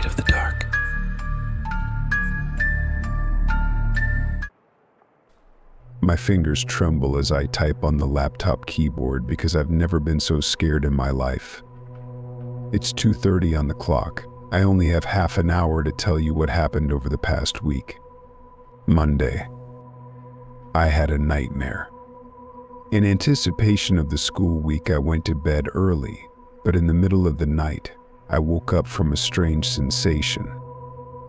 afraid of the dark. My fingers tremble as I type on the laptop keyboard because I've never been so scared in my life. It's 2:30 on the clock. I only have half an hour to tell you what happened over the past week. Monday. I had a nightmare. In anticipation of the school week, I went to bed early, but in the middle of the night, I woke up from a strange sensation.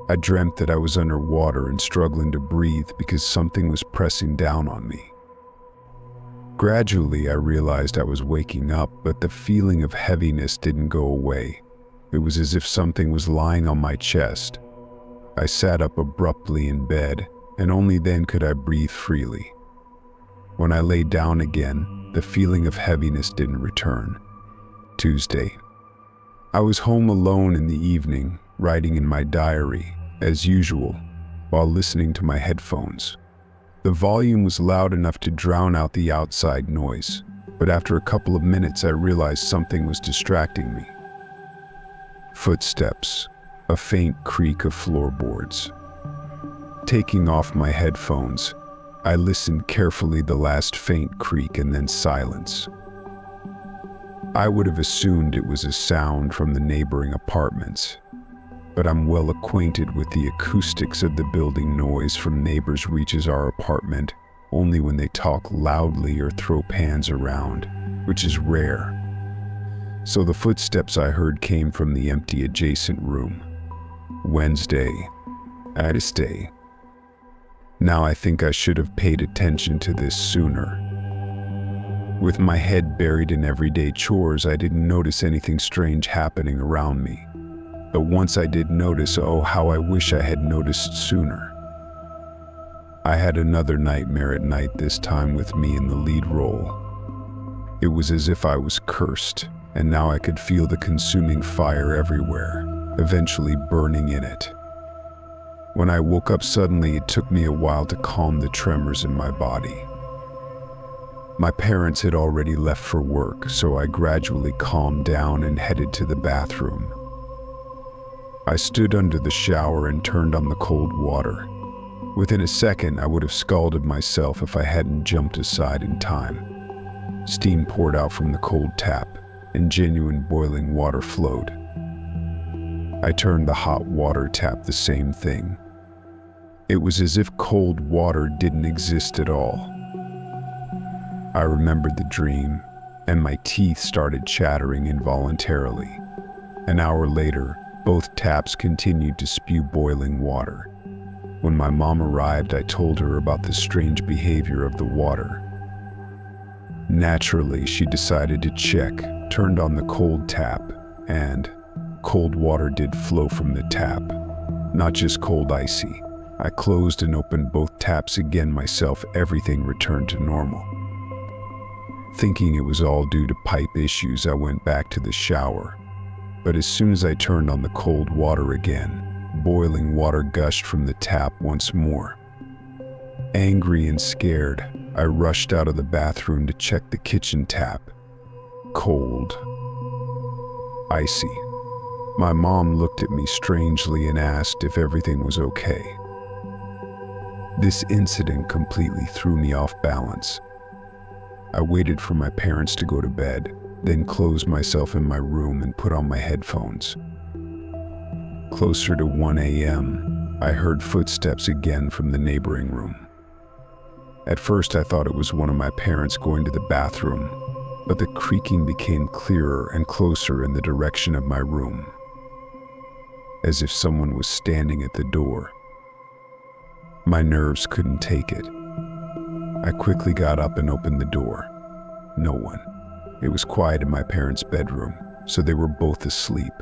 I dreamt that I was underwater and struggling to breathe because something was pressing down on me. Gradually, I realized I was waking up, but the feeling of heaviness didn't go away. It was as if something was lying on my chest. I sat up abruptly in bed, and only then could I breathe freely. When I lay down again, the feeling of heaviness didn't return. Tuesday. I was home alone in the evening, writing in my diary, as usual, while listening to my headphones. The volume was loud enough to drown out the outside noise, but after a couple of minutes I realized something was distracting me. Footsteps, a faint creak of floorboards. Taking off my headphones, I listened carefully, the last faint creak and then silence. I would have assumed it was a sound from the neighboring apartments, but I'm well acquainted with the acoustics of the building. Noise from neighbors reaches our apartment only when they talk loudly or throw pans around, which is rare. So the footsteps I heard came from the empty adjacent room. Wednesday. Now I think I should have paid attention to this sooner. With my head buried in everyday chores, I didn't notice anything strange happening around me. But once I did notice, oh, how I wish I had noticed sooner. I had another nightmare at night, this time with me in the lead role. It was as if I was cursed, and now I could feel the consuming fire everywhere, eventually burning in it. When I woke up suddenly, it took me a while to calm the tremors in my body. My parents had already left for work, so I gradually calmed down and headed to the bathroom. I stood under the shower and turned on the cold water. Within a second, I would have scalded myself if I hadn't jumped aside in time. Steam poured out from the cold tap, and genuine boiling water flowed. I turned the hot water tap, the same thing. It was as if cold water didn't exist at all. I remembered the dream, and my teeth started chattering involuntarily. An hour later, both taps continued to spew boiling water. When my mom arrived, I told her about the strange behavior of the water. Naturally, she decided to check, turned on the cold tap, and cold water did flow from the tap. Not just cold, icy. I closed and opened both taps again myself. Everything returned to normal. Thinking it was all due to pipe issues, I went back to the shower. But as soon as I turned on the cold water again, boiling water gushed from the tap once more. Angry and scared, I rushed out of the bathroom to check the kitchen tap. Cold. Icy. My mom looked at me strangely and asked if everything was okay. This incident completely threw me off balance. I waited for my parents to go to bed, then closed myself in my room and put on my headphones. Closer to 1 a.m., I heard footsteps again from the neighboring room. At first, I thought it was one of my parents going to the bathroom, but the creaking became clearer and closer in the direction of my room, as if someone was standing at the door. My nerves couldn't take it. I quickly got up and opened the door. No one. It was quiet in my parents' bedroom, so they were both asleep.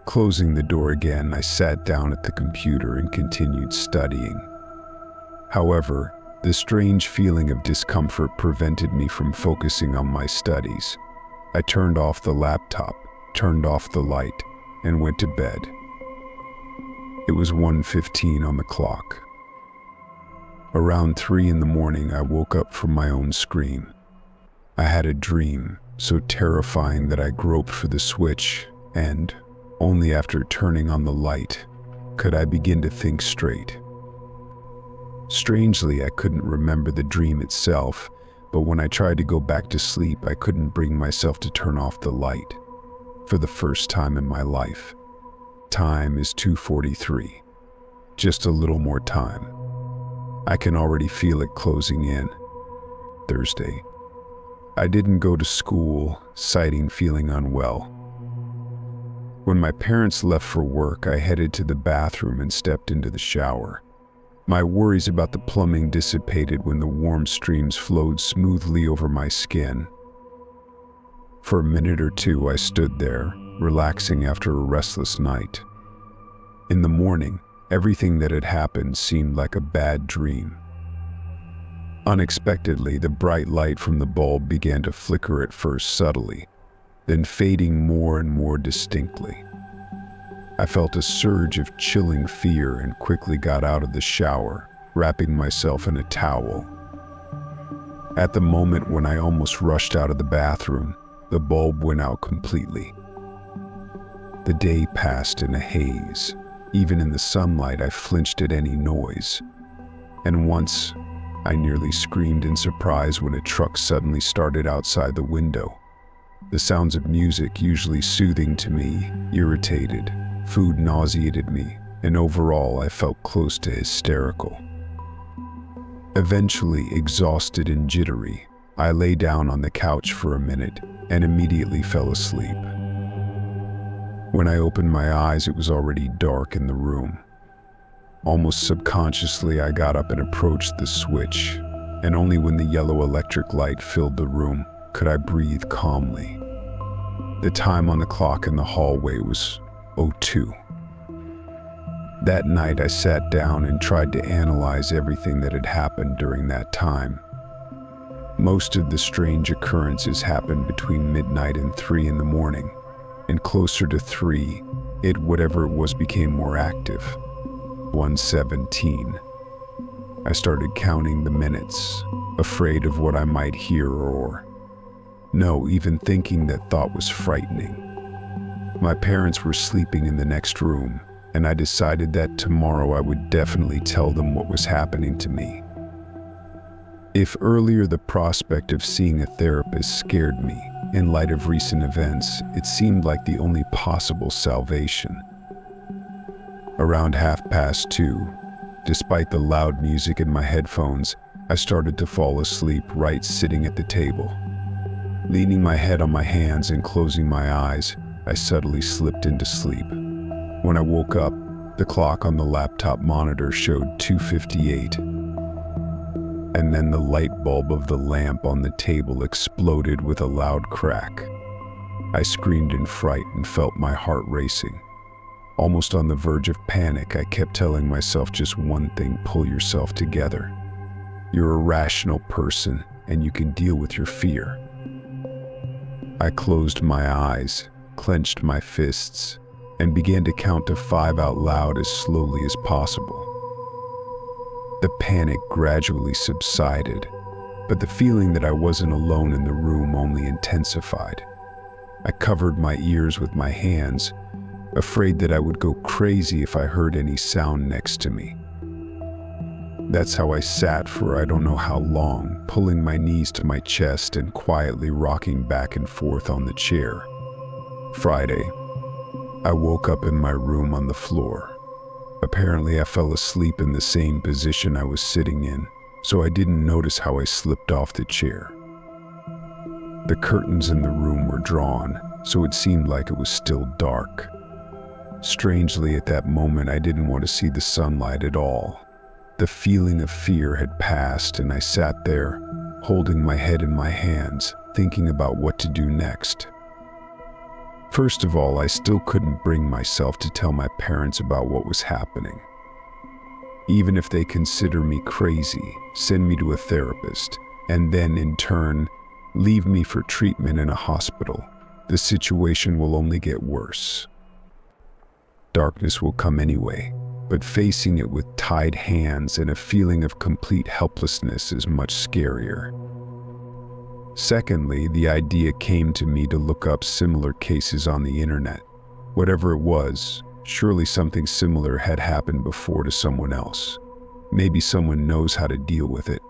Closing the door again, I sat down at the computer and continued studying. However, the strange feeling of discomfort prevented me from focusing on my studies. I turned off the laptop, turned off the light, and went to bed. It was 1:15 on the clock. Around 3 in the morning, I woke up from my own scream. I had a dream so terrifying that I groped for the switch and, Only after turning on the light could I begin to think straight. Strangely, I couldn't remember the dream itself, but when I tried to go back to sleep, I couldn't bring myself to turn off the light. For the first time in my life. Time is 2:43. Just a little more time. I can already feel it closing in. Thursday. I didn't go to school, citing feeling unwell. When my parents left for work, I headed to the bathroom and stepped into the shower. My worries about the plumbing dissipated when the warm streams flowed smoothly over my skin. For a minute or two, I stood there, relaxing after a restless night. In the morning, everything that had happened seemed like a bad dream. Unexpectedly, the bright light from the bulb began to flicker at first subtly, then fading more and more distinctly. I felt a surge of chilling fear and quickly got out of the shower, wrapping myself in a towel. At the moment when I almost rushed out of the bathroom, the bulb went out completely. The day passed in a haze. Even in the sunlight, I flinched at any noise. And once, I nearly screamed in surprise when a truck suddenly started outside the window. The sounds of music, usually soothing to me, irritated. Food nauseated me, and overall I felt close to hysterical. Eventually, exhausted and jittery, I lay down on the couch for a minute and immediately fell asleep. When I opened my eyes, it was already dark in the room. Almost subconsciously, I got up and approached the switch, and only when the yellow electric light filled the room could I breathe calmly. The time on the clock in the hallway was 02. That night, I sat down and tried to analyze everything that had happened during that time. Most of the strange occurrences happened between midnight and 3 in the morning, and closer to 3, whatever it was, became more active. 1:17. I started counting the minutes, afraid of what I might hear or no, even thinking that thought was frightening. My parents were sleeping in the next room, and I decided that tomorrow I would definitely tell them what was happening to me. If earlier the prospect of seeing a therapist scared me, in light of recent events, it seemed like the only possible salvation. Around 2:30, despite the loud music in my headphones, I started to fall asleep right sitting at the table. Leaning my head on my hands and closing my eyes, I subtly slipped into sleep. When I woke up, the clock on the laptop monitor showed 2:58. And then the light bulb of the lamp on the table exploded with a loud crack. I screamed in fright and felt my heart racing. Almost on the verge of panic, I kept telling myself just one thing: pull yourself together. You're a rational person, and you can deal with your fear. I closed my eyes, clenched my fists, and began to count to 5 out loud as slowly as possible. The panic gradually subsided, but the feeling that I wasn't alone in the room only intensified. I covered my ears with my hands, afraid that I would go crazy if I heard any sound next to me. That's how I sat for I don't know how long, pulling my knees to my chest and quietly rocking back and forth on the chair. Friday, I woke up in my room on the floor. Apparently, I fell asleep in the same position I was sitting in, so I didn't notice how I slipped off the chair. The curtains in the room were drawn, so it seemed like it was still dark. Strangely, at that moment, I didn't want to see the sunlight at all. The feeling of fear had passed, and I sat there, holding my head in my hands, thinking about what to do next. First of all, I still couldn't bring myself to tell my parents about what was happening. Even if they consider me crazy, send me to a therapist, and then, in turn, leave me for treatment in a hospital, the situation will only get worse. Darkness will come anyway, but facing it with tied hands and a feeling of complete helplessness is much scarier. Secondly, the idea came to me to look up similar cases on the internet. Whatever it was, surely something similar had happened before to someone else. Maybe someone knows how to deal with it.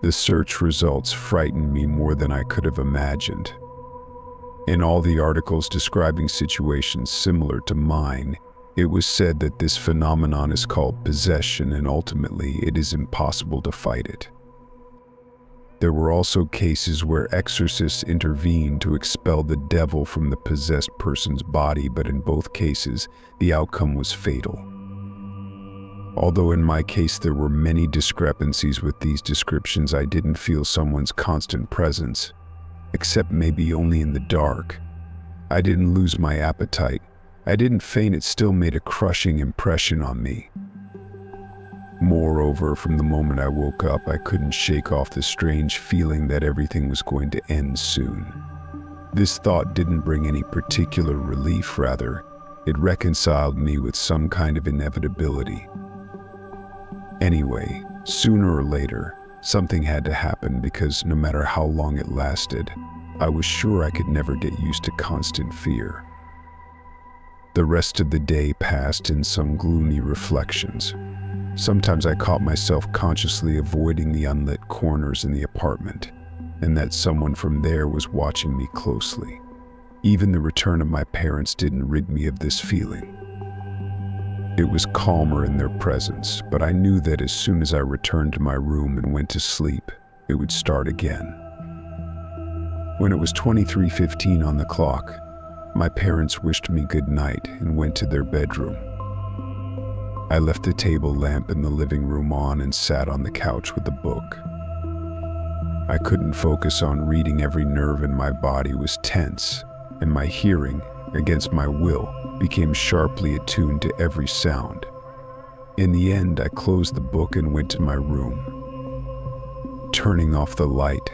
The search results frightened me more than I could have imagined. In all the articles describing situations similar to mine, it was said that this phenomenon is called possession and ultimately it is impossible to fight it. There were also cases where exorcists intervened to expel the devil from the possessed person's body, but in both cases, the outcome was fatal. Although in my case there were many discrepancies with these descriptions, I didn't feel someone's constant presence, except maybe only in the dark. I didn't lose my appetite. I didn't faint. It still made a crushing impression on me. Moreover, from the moment I woke up, I couldn't shake off the strange feeling that everything was going to end soon. This thought didn't bring any particular relief, rather, it reconciled me with some kind of inevitability. Anyway, sooner or later, something had to happen because no matter how long it lasted, I was sure I could never get used to constant fear. The rest of the day passed in some gloomy reflections. Sometimes I caught myself consciously avoiding the unlit corners in the apartment, and that someone from there was watching me closely. Even the return of my parents didn't rid me of this feeling. It was calmer in their presence, but I knew that as soon as I returned to my room and went to sleep, it would start again. When it was 23:15 on the clock, my parents wished me good night and went to their bedroom. I left the table lamp in the living room on and sat on the couch with a book. I couldn't focus on reading. Every nerve in my body was tense, and my hearing, against my will, became sharply attuned to every sound. In the end, I closed the book and went to my room. Turning off the light,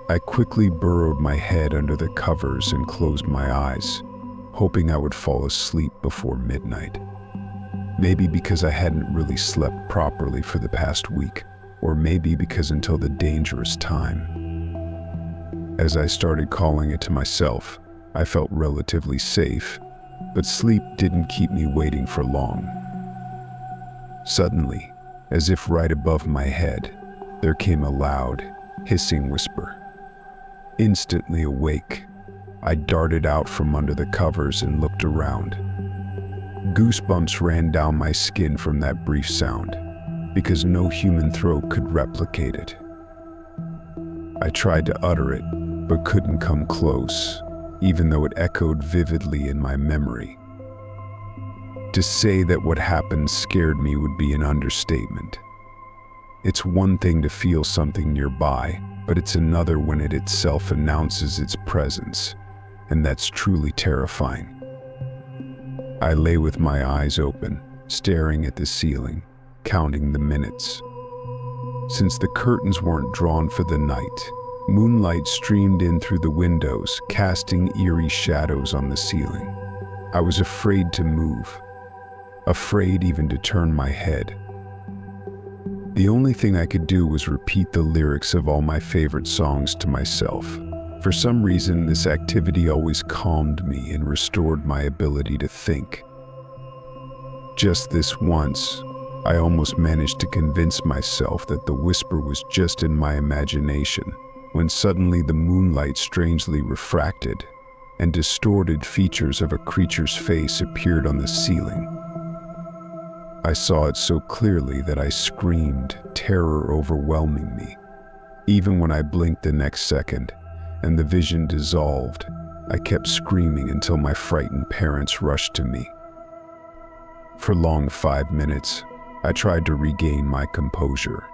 I quickly burrowed my head under the covers and closed my eyes, hoping I would fall asleep before midnight. Maybe because I hadn't really slept properly for the past week, or maybe because until the dangerous time. As I started calling it to myself, I felt relatively safe, but sleep didn't keep me waiting for long. Suddenly, as if right above my head, there came a loud, hissing whisper. Instantly awake, I darted out from under the covers and looked around. Goosebumps ran down my skin from that brief sound, because no human throat could replicate it. I tried to utter it, but couldn't come close, even though it echoed vividly in my memory. To say that what happened scared me would be an understatement. It's one thing to feel something nearby, but it's another when it itself announces its presence, and that's truly terrifying. I lay with my eyes open, staring at the ceiling, counting the minutes. Since the curtains weren't drawn for the night, moonlight streamed in through the windows, casting eerie shadows on the ceiling. I was afraid to move, afraid even to turn my head. The only thing I could do was repeat the lyrics of all my favorite songs to myself. For some reason, this activity always calmed me and restored my ability to think. Just this once, I almost managed to convince myself that the whisper was just in my imagination, when suddenly the moonlight strangely refracted, and distorted features of a creature's face appeared on the ceiling. I saw it so clearly that I screamed, terror overwhelming me. Even when I blinked the next second, and the vision dissolved, I kept screaming until my frightened parents rushed to me. For long 5 minutes, I tried to regain my composure,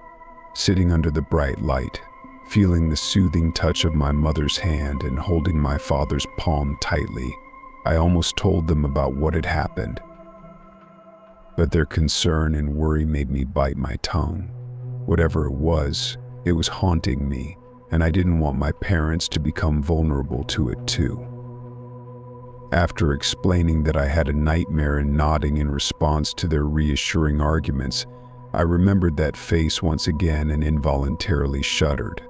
sitting under the bright light, feeling the soothing touch of my mother's hand and holding my father's palm tightly. I almost told them about what had happened, but their concern and worry made me bite my tongue. Whatever it was haunting me, and I didn't want my parents to become vulnerable to it too. After explaining that I had a nightmare and nodding in response to their reassuring arguments, I remembered that face once again and involuntarily shuddered.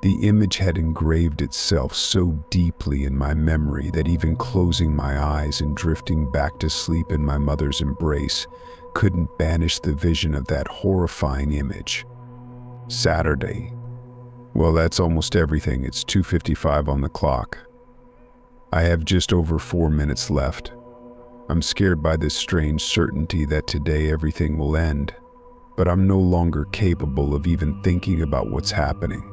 The image had engraved itself so deeply in my memory that even closing my eyes and drifting back to sleep in my mother's embrace couldn't banish the vision of that horrifying image. Saturday. Well, that's almost everything. It's 2:55 on the clock. I have just over 4 minutes left. I'm scared by this strange certainty that today everything will end, but I'm no longer capable of even thinking about what's happening.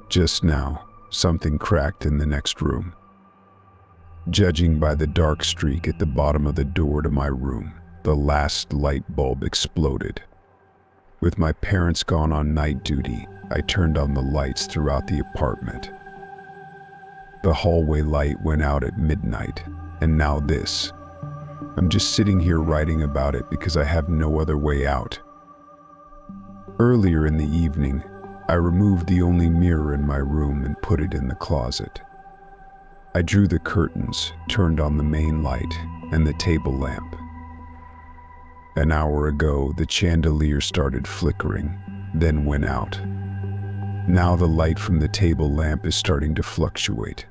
Just now, something cracked in the next room. Judging by the dark streak at the bottom of the door to my room, the last light bulb exploded. With my parents gone on night duty, I turned on the lights throughout the apartment. The hallway light went out at midnight, and now this. I'm just sitting here writing about it because I have no other way out. Earlier in the evening, I removed the only mirror in my room and put it in the closet. I drew the curtains, turned on the main light, and the table lamp. An hour ago, the chandelier started flickering, then went out. Now the light from the table lamp is starting to fluctuate.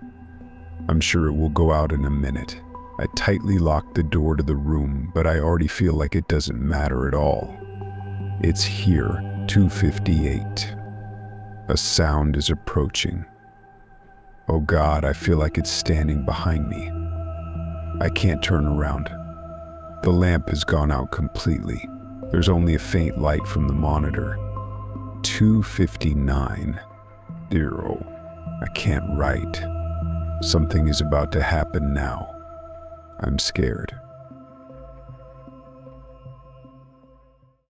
I'm sure it will go out in a minute. I tightly locked the door to the room, but I already feel like it doesn't matter at all. It's here, 2:58. A sound is approaching. Oh God, I feel like it's standing behind me. I can't turn around. The lamp has gone out completely. There's only a faint light from the monitor. 2:59. Zero. I can't write. Something is about to happen now. I'm scared.